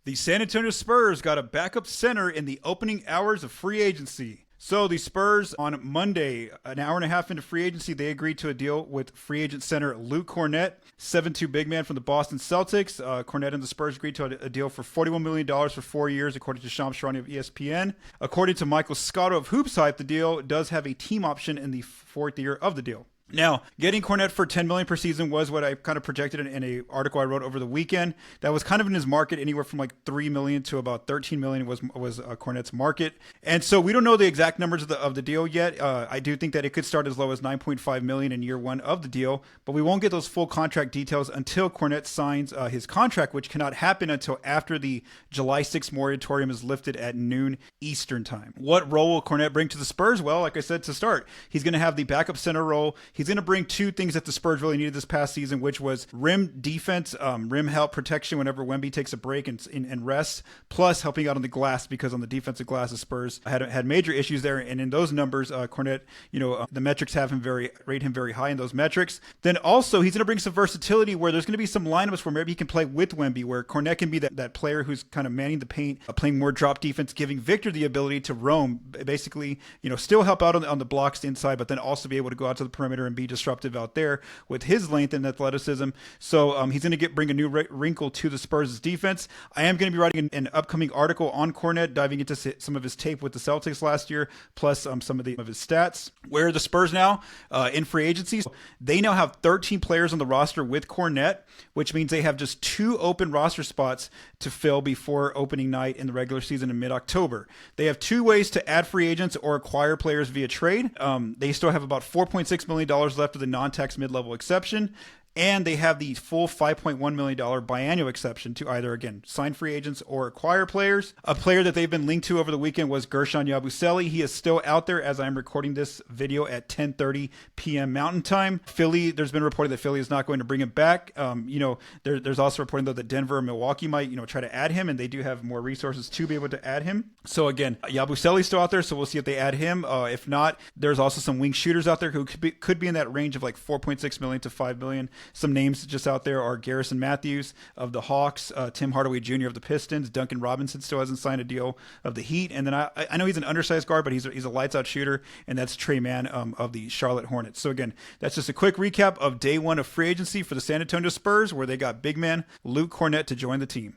The San Antonio Spurs got a backup center in the opening hours of free agency. So the Spurs on Monday, an hour and a half into free agency, they agreed to a deal with free agent center Luke Kornet, 7'2" big man from the Boston Celtics. Kornet and the Spurs agreed to a deal for $41 million for 4 years, according to Shams Charania of ESPN. According to Michael Scotto of Hoops Hype, the deal does have a team option in the fourth year of the deal. Now, getting Kornet for $10 million per season was what I kind of projected in an article I wrote over the weekend. That was kind of in his market, anywhere from like $3 million to about $13 million was Kornet's market. And so we don't know the exact numbers of the deal yet. I do think that it could start as low as $9.5 million in year one of the deal, but we won't get those full contract details until Kornet signs his contract, which cannot happen until after the July 6th moratorium is lifted at noon Eastern time. What role will Kornet bring to the Spurs? Well, like I said to start, he's going to have the backup center role. He's going to bring two things that the Spurs really needed this past season, which was rim defense, rim help protection whenever Wemby takes a break and rests, plus helping out on the glass, because on the defensive glass, the Spurs had major issues there. And in those numbers, Kornet, the metrics rate him very high in those metrics. Then also, he's going to bring some versatility where there's going to be some lineups where maybe he can play with Wemby, where Kornet can be that player who's kind of manning the paint, playing more drop defense, giving Victor the ability to roam, basically, still help out on the blocks inside, but then also be able to go out to the perimeter and be disruptive out there with his length and athleticism. So he's going to bring a new wrinkle to the Spurs' defense. I am going to be writing an upcoming article on Kornet, diving into some of his tape with the Celtics last year, plus some of his stats. Where the Spurs now in free agency, they now have 13 players on the roster with Kornet, which means they have just 2 open roster spots to fill before opening night in the regular season in mid-October. They have 2 ways to add free agents or acquire players via trade. They still have about $4.6 million left of the non-tax mid-level exception, and they have the full $5.1 million biannual exception to either, again, sign free agents or acquire players. A player that they've been linked to over the weekend was Gershon Yabusele. He is still out there as I'm recording this video at 10:30 p.m. Mountain Time. Philly, there's been reported that Philly is not going to bring him back. There's also reporting though that Denver and Milwaukee might, try to add him, and they do have more resources to be able to add him. So again, Yabusele's still out there, so we'll see if they add him. If not, there's also some wing shooters out there who could be in that range of like $4.6 million to $5 million. Some names just out there are Garrison Matthews of the Hawks, Tim Hardaway Jr. of the Pistons, Duncan Robinson still hasn't signed a deal of the Heat, and then I know he's an undersized guard, but he's a lights out shooter, and that's Trey Mann of the Charlotte Hornets. So again, that's just a quick recap of day one of free agency for the San Antonio Spurs, where they got big man Luke Kornet to join the team.